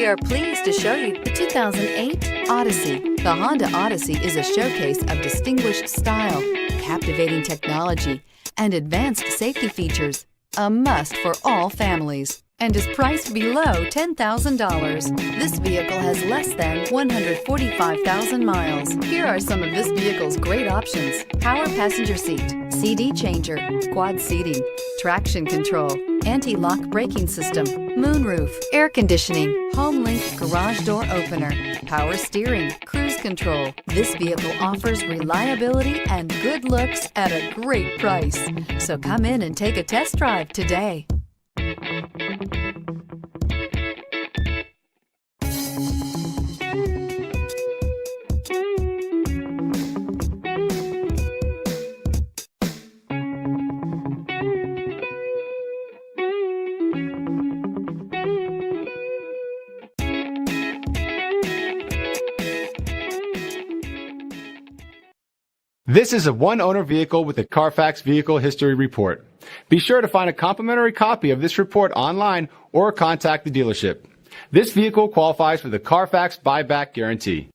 We are pleased to show you the 2008 Odyssey. The Honda Odyssey is a showcase of distinguished style, captivating technology, and advanced safety features. A must for all families, and is priced below $10,000. This vehicle has less than 145,000 miles. Here are some of this vehicle's great options: power passenger seat, CD changer, quad seating, traction control, anti-lock braking system, moonroof, air conditioning, home-link garage door opener, power steering, cruise control. This vehicle offers reliability and good looks at a great price. So come in and take a test drive today. This is a one-owner vehicle with a Carfax Vehicle History Report. Be sure to find a complimentary copy of this report online or contact the dealership. This vehicle qualifies for the Carfax Buyback Guarantee.